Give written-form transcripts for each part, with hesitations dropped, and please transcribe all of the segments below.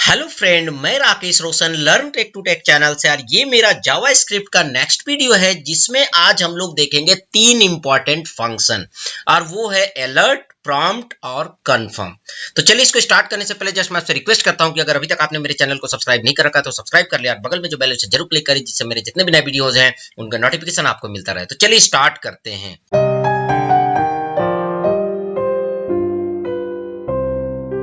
Hello friend, मैं Rakesh Roshan learn tech to tech channel से। यार ये मेरा जावा स्क्रिप्ट का नेक्स्ट वीडियो है जिसमें आज हम लोग देखेंगे तीन इंपॉर्टेंट फंक्शन और वो है अलर्ट, प्रॉम्प्ट और कंफर्म। तो चलिए इसको स्टार्ट करने से पहले जस्ट मैं आपसे रिक्वेस्ट करता हूं कि अगर अभी तक आपने मेरे चैनल को सब्सक्राइब नहीं कर रखा तो सब्सक्राइब कर लिया और बगल में जो बेल है जरूर क्लिक करें जिससे मेरे जितने भी नए वीडियोज हैं उनका नोटिफिकेशन आपको मिलता रहे। तो चलिए स्टार्ट करते हैं।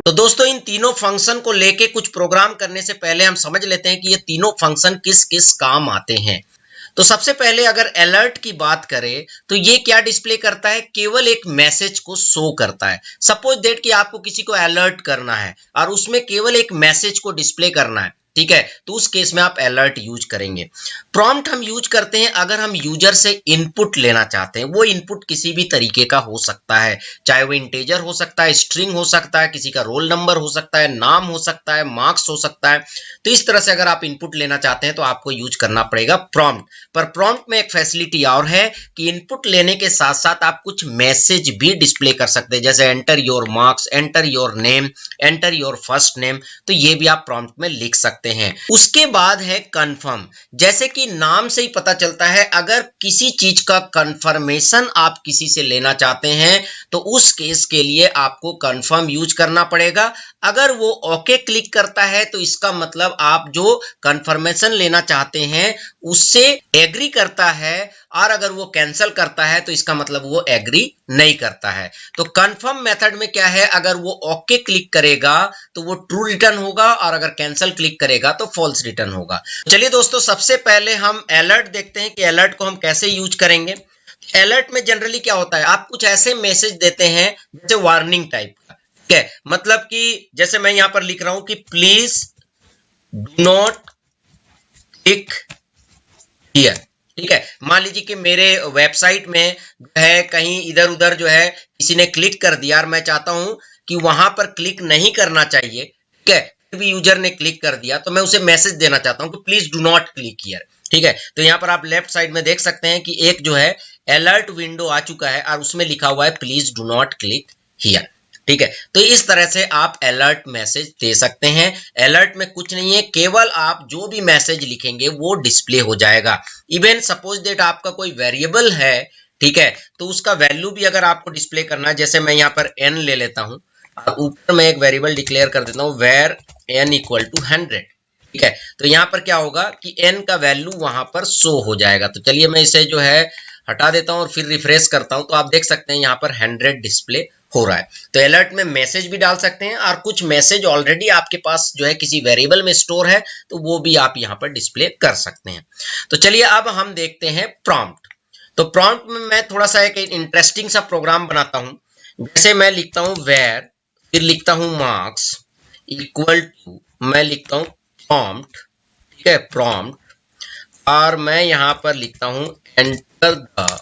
तो दोस्तों इन तीनों फंक्शन को लेके कुछ प्रोग्राम करने से पहले हम समझ लेते हैं कि ये तीनों फंक्शन किस किस काम आते हैं। तो सबसे पहले अगर अलर्ट की बात करें तो ये क्या डिस्प्ले करता है, केवल एक मैसेज को शो करता है। सपोज दैट कि आपको किसी को अलर्ट करना है और उसमें केवल एक मैसेज को डिस्प्ले करना है, ठीक है, तो उस केस में आप अलर्ट यूज करेंगे। प्रॉम्प्ट हम यूज करते हैं अगर हम यूजर से इनपुट लेना चाहते हैं। वो इनपुट किसी भी तरीके का हो सकता है, चाहे वो इंटेजर हो सकता है, स्ट्रिंग हो सकता है, किसी का रोल नंबर हो सकता है, नाम हो सकता है, मार्क्स हो सकता है। तो इस तरह से अगर आप इनपुट लेना चाहते हैं तो आपको यूज करना पड़ेगा प्रॉम्प्ट। पर प्रॉम्प्ट में एक फैसिलिटी और है कि इनपुट लेने के साथ साथ आप कुछ मैसेज भी डिस्प्ले कर सकते हैं, जैसे enter your marks, enter your name, enter your first name. तो ये भी आप प्रॉम्प्ट में लिख सकते हैं। उसके बाद है कंफर्म। जैसे कि नाम से ही पता चलता है, अगर किसी चीज का कंफर्मेशन आप किसी से लेना चाहते हैं तो उस केस के लिए आपको कंफर्म यूज करना पड़ेगा। अगर वो ओके क्लिक करता है तो इसका मतलब आप जो कंफर्मेशन लेना चाहते हैं उससे एग्री करता है, और अगर वो कैंसिल करता है तो इसका मतलब वो एग्री नहीं करता है। तो कंफर्म मेथड में क्या है, अगर वो ओके क्लिक करेगा तो वो ट्रू रिटर्न होगा और अगर कैंसिल क्लिक करेगा तो फॉल्स रिटर्न होगा। चलिए दोस्तों, सबसे पहले हम अलर्ट देखते हैं कि अलर्ट को हम कैसे यूज करेंगे। अलर्ट में जनरली क्या होता है, आप कुछ ऐसे मैसेज देते हैं जैसे वार्निंग टाइप का, ठीक है। मतलब कि जैसे मैं यहां पर लिख रहा हूं कि please do not click here, ठीक है। मान लीजिए कि मेरे वेबसाइट में जो है कहीं इधर उधर जो है किसी ने क्लिक कर दिया और मैं चाहता हूं कि वहां पर क्लिक नहीं करना चाहिए, ठीक है, फिर भी यूजर ने क्लिक कर दिया तो मैं उसे मैसेज देना चाहता हूं कि please do not click here, ठीक है। तो यहाँ पर आप लेफ्ट साइड में देख सकते हैं कि एक जो है अलर्ट विंडो आ चुका है और उसमें लिखा हुआ है please do not click here, ठीक है। तो इस तरह से आप अलर्ट मैसेज दे सकते हैं। अलर्ट में कुछ नहीं है, केवल आप जो भी मैसेज लिखेंगे वो डिस्प्ले हो जाएगा। इवन सपोज दैट आपका कोई वेरिएबल है, ठीक है, तो उसका वैल्यू भी अगर आपको डिस्प्ले करना है, जैसे मैं यहाँ पर n ले लेता हूँ और ऊपर मैं एक वेरिएबल डिक्लेयर कर देता हूँ वेर n इक्वल टू 100, ठीक है। तो यहाँ पर क्या होगा कि n का वैल्यू वहां पर शो हो जाएगा। तो चलिए मैं इसे जो है हटा देता हूँ और फिर रिफ्रेश करता हूँ तो आप देख सकते हैं यहाँ पर 100 डिस्प्ले हो रहा है। तो अलर्ट में मैसेज भी डाल सकते हैं और कुछ मैसेज ऑलरेडी आपके पास जो है किसी वेरिएबल में स्टोर है तो वो भी आप यहाँ पर डिस्प्ले कर सकते हैं। तो चलिए अब हम देखते हैं प्रॉम्प्ट। तो प्रॉम्प्ट में मैं थोड़ा सा एक इंटरेस्टिंग सा प्रोग्राम बनाता हूँ। जैसे मैं लिखता हूँ वेर, फिर लिखता हूँ मार्क्स इक्वल टू, मैं लिखता हूँ प्रॉम्प्ट, ठीक है, प्रॉम्प्ट, और मैं यहाँ पर लिखता हूँ एंटर द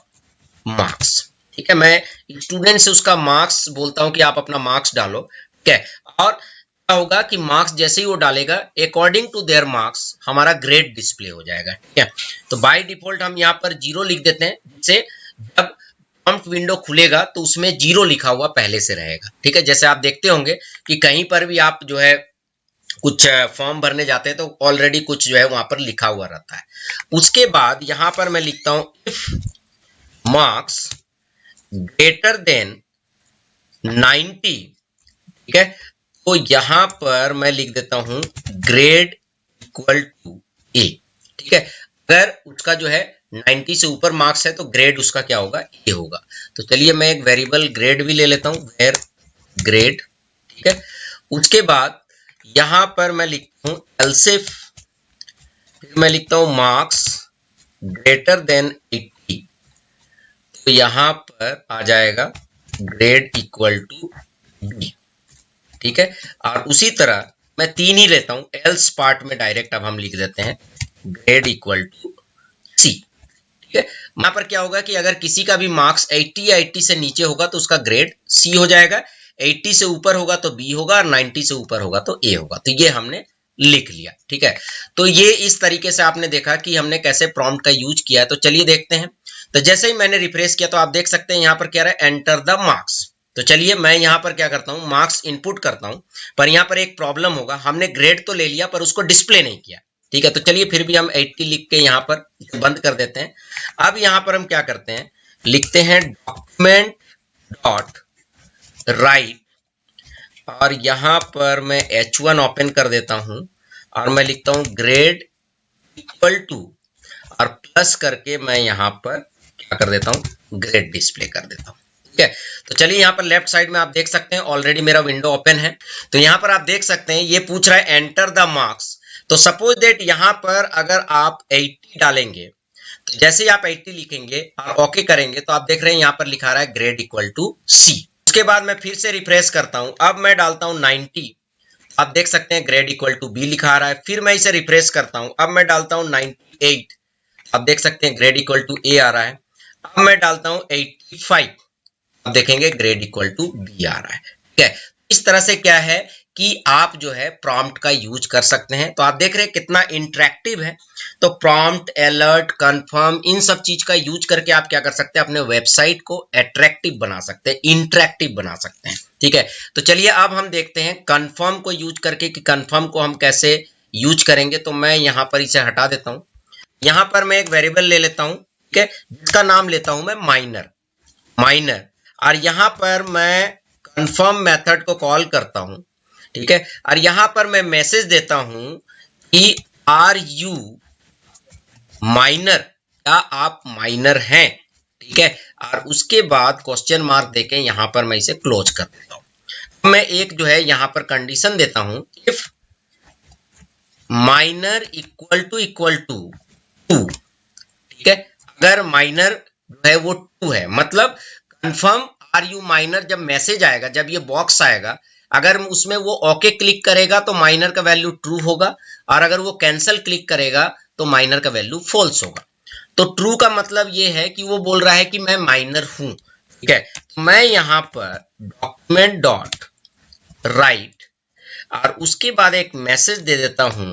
मार्क्स, ठीक है। मैं स्टूडेंट से उसका मार्क्स बोलता हूं कि आप अपना मार्क्स डालो, ठीक है। और क्या होगा कि मार्क्स जैसे ही वो डालेगा अकॉर्डिंग टू देयर मार्क्स हमारा ग्रेड डिस्प्ले हो जाएगा, ठीक है। तो बाय डिफॉल्ट हम यहाँ पर 0 लिख देते हैं, जिससे जब प्रॉम्प्ट विंडो खुलेगा तो उसमें 0 लिखा हुआ पहले से रहेगा, ठीक है। जैसे आप देखते होंगे कि कहीं पर भी आप जो है कुछ फॉर्म भरने जाते हैं तो ऑलरेडी कुछ जो है वहां पर लिखा हुआ रहता है। उसके बाद यहाँ पर मैं लिखता हूं इफ मार्क्स ग्रेटर देन 90, ठीक है। तो यहां पर मैं लिख देता हूं ग्रेड इक्वल टू ए, ठीक है। अगर उसका जो है 90 से ऊपर मार्क्स है तो ग्रेड उसका क्या होगा, ए होगा। तो चलिए मैं एक वेरिएबल ग्रेड भी ले लेता हूं, वेर ग्रेड, ठीक है। उसके बाद यहां पर मैं लिखता हूं एल्सिफ, फिर मैं लिखता हूं मार्क्स ग्रेटर देन 80, तो यहां पर आ जाएगा ग्रेड इक्वल टू बी, ठीक है। और उसी तरह मैं 3 ही लेता हूं, एल्स पार्ट में डायरेक्ट अब हम लिख देते हैं ग्रेड इक्वल टू सी, ठीक है। यहां पर क्या होगा कि अगर किसी का भी मार्क्स 80 या 80 से नीचे होगा तो उसका ग्रेड सी हो जाएगा, 80 से ऊपर होगा तो बी होगा और 90 से ऊपर होगा तो ए होगा। तो ये हमने लिख लिया, ठीक है। तो ये इस तरीके से आपने देखा कि हमने कैसे प्रॉम्प्ट का यूज किया है। तो चलिए देखते हैं। तो जैसे ही मैंने रिफ्रेश किया तो आप देख सकते हैं यहाँ पर क्या रहा है, एंटर द मार्क्स, तो चलिए मैं यहाँ पर क्या करता हूँ, मार्क्स इनपुट करता हूँ, पर यहाँ पर एक प्रॉब्लम होगा, हमने ग्रेड तो ले लिया पर उसको डिस्प्ले नहीं किया। ठीक है, तो चलिए फिर भी हम 80 लिख के यहाँ पर बंद कर देते हैं। अब यहाँ पर हम क्या करते हैं, लिखते हैं डॉक्यूमेंट डॉट राइट, और यहाँ पर मैं H1 ओपन कर देता हूँ और मैं लिखता हूँ ग्रेड इक्वल टू, और प्लस करके मैं यहाँ पर क्या कर देता हूँ, ग्रेड डिस्प्ले कर देता हूँ। ठीक है, तो चलिए यहाँ पर लेफ्ट साइड में आप देख सकते हैं ऑलरेडी मेरा विंडो ओपन है। तो यहाँ पर आप देख सकते हैं ये पूछ रहा है एंटर द मार्क्स। तो सपोज दैट यहाँ पर अगर आप 80 डालेंगे, तो जैसे ही आप 80 लिखेंगे और ओके करेंगे तो आप देख रहे हैं यहाँ पर लिखा रहा है ग्रेड इक्वल टू सी। उसके बाद मैं फिर से रिफ्रेश करता हूं, अब मैं डालता हूं 90, आप देख सकते हैं ग्रेड इक्वल टू बी लिखा आ रहा है। फिर मैं इसे रिफ्रेश करता हूं, अब मैं डालता हूं 98, आप देख सकते हैं ग्रेड इक्वल टू ए आ रहा है। अब मैं डालता हूं 85, आप देखेंगे ग्रेड इक्वल टू बी आ रहा है। ठीक है, इस तरह से क्या है कि आप जो है प्रॉम्प्ट का यूज कर सकते हैं। तो आप देख रहे हैं कितना इंटरेक्टिव है। तो प्रॉम्प्ट, अलर्ट, कंफर्म, इन सब चीज का यूज करके आप क्या कर सकते हैं, अपने वेबसाइट को अट्रैक्टिव बना सकते हैं, इंटरेक्टिव बना सकते हैं। ठीक है, तो चलिए अब हम देखते हैं कंफर्म को यूज करके कि कंफर्म को हम कैसे यूज करेंगे। तो मैं यहाँ पर इसे हटा देता हूँ, यहाँ पर मैं एक वेरिएबल ले लेता हूँ, ठीक है, जिसका नाम लेता हूं मैं माइनर, और यहाँ पर मैं कंफर्म मेथड को कॉल करता हूं। ठीक है, और यहाँ पर मैं मैसेज देता हूं कि आर यू माइनर, क्या आप माइनर हैं। ठीक है, और उसके बाद क्वेश्चन मार्क देके यहाँ पर मैं इसे क्लोज कर देता हूं। मैं एक जो है यहाँ पर कंडीशन देता हूं, इफ माइनर इक्वल टू 2। ठीक है, अगर माइनर जो है वो 2 है, मतलब कंफर्म आर यू माइनर, जब मैसेज आएगा, जब ये बॉक्स आएगा, अगर उसमें वो ओके क्लिक करेगा तो माइनर का वैल्यू ट्रू होगा, और अगर वो कैंसल क्लिक करेगा तो माइनर का वैल्यू फॉल्स होगा। तो ट्रू का मतलब ये है कि वो बोल रहा है कि मैं माइनर हूं। ठीक है, तो मैं यहां पर डॉक्यूमेंट डॉट राइट, और उसके बाद एक मैसेज दे देता हूं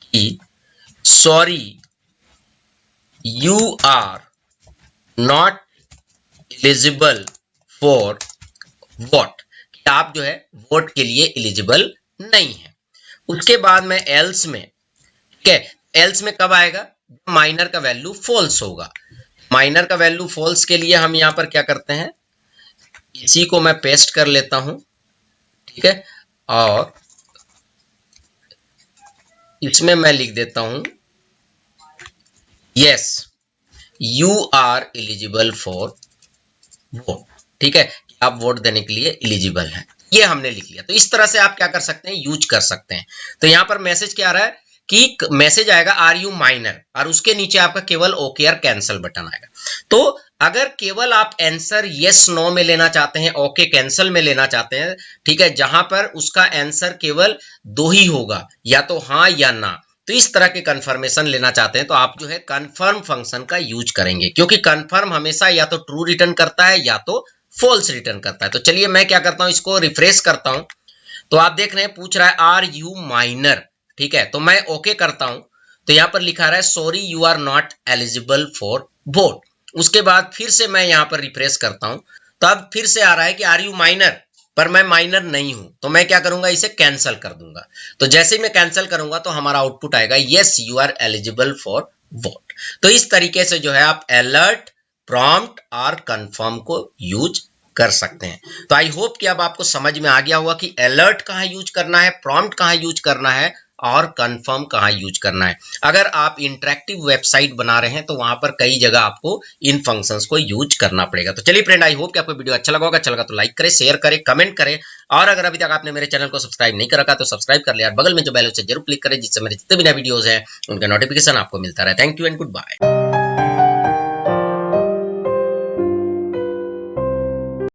कि sorry you are not eligible for vote, कि आप जो है वोट के लिए एलिजिबल नहीं है। उसके बाद मैं एल्स में, ठीक है, एल्स में कब आएगा, माइनर का वैल्यू फॉल्स होगा। माइनर का वैल्यू फॉल्स के लिए हम यहाँ पर क्या करते हैं, इसी को मैं पेस्ट कर लेता हूं। ठीक है, और इसमें मैं लिख देता हूं yes you are eligible for vote. ठीक है, आप वोट देने के लिए एलिजिबल हैं, ये हमने लिख लिया। तो इस तरह से आप क्या कर सकते हैं, यूज कर सकते हैं। तो यहाँ पर मैसेज क्या आ रहा है कि मैसेज आएगा आर यू माइनर, और उसके नीचे आपका केवल ओके और कैंसल बटन आएगा। तो अगर केवल आप आंसर यस नो में लेना चाहते हैं, ओके कैंसल में लेना चाहते हैं, ठीक है, जहां पर उसका आंसर केवल 2 ही होगा, या तो हाँ या ना, तो इस तरह के कंफर्मेशन लेना चाहते हैं तो आप जो है कंफर्म फंक्शन का यूज करेंगे, क्योंकि कंफर्म हमेशा या तो ट्रू रिटर्न करता है या तो फॉल्स रिटर्न करता है। तो चलिए मैं क्या करता हूं, इसको रिफ्रेश करता हूं, तो आप देख रहे हैं पूछ रहा है आर यू माइनर। ठीक है, तो मैं ओके करता हूं, तो यहां पर लिखा रहा है sorry you are not eligible for vote. उसके बाद फिर से मैं यहां पर रिफ्रेश करता हूं, तो अब फिर से आ रहा है कि आर यू माइनर, पर मैं माइनर नहीं हूं, तो मैं क्या करूंगा, इसे कैंसिल कर दूंगा। तो जैसे ही मैं कैंसिल करूंगा तो हमारा आउटपुट आएगा yes you are eligible for vote. तो इस तरीके से जो है आप अलर्ट, प्रॉम्प्ट और कंफर्म को यूज कर सकते हैं। तो आई होप कि अब आपको समझ में आ गया होगा कि अलर्ट कहाँ यूज करना है, प्रॉम्प्ट कहाँ यूज करना है और कंफर्म कहाँ यूज करना है। अगर आप इंटरेक्टिव वेबसाइट बना रहे हैं तो वहां पर कई जगह आपको इन फंक्शंस को यूज करना पड़ेगा। तो चलिए फ्रेंड, आई होप कि आपको वीडियो अच्छा लगा होगा। अच्छा लगा तो लाइक करें, शेयर करें, कमेंट करें, और अगर अभी तक आपने मेरे चैनल को सब्सक्राइब नहीं कर रखा तो सब्सक्राइब कर लिया और बगल में जो बेल है उसे जरूर क्लिक करें, जिससे मेरे जितने भी नए वीडियोस हैं उनका नोटिफिकेशन आपको मिलता रहे। Thank you and good bye.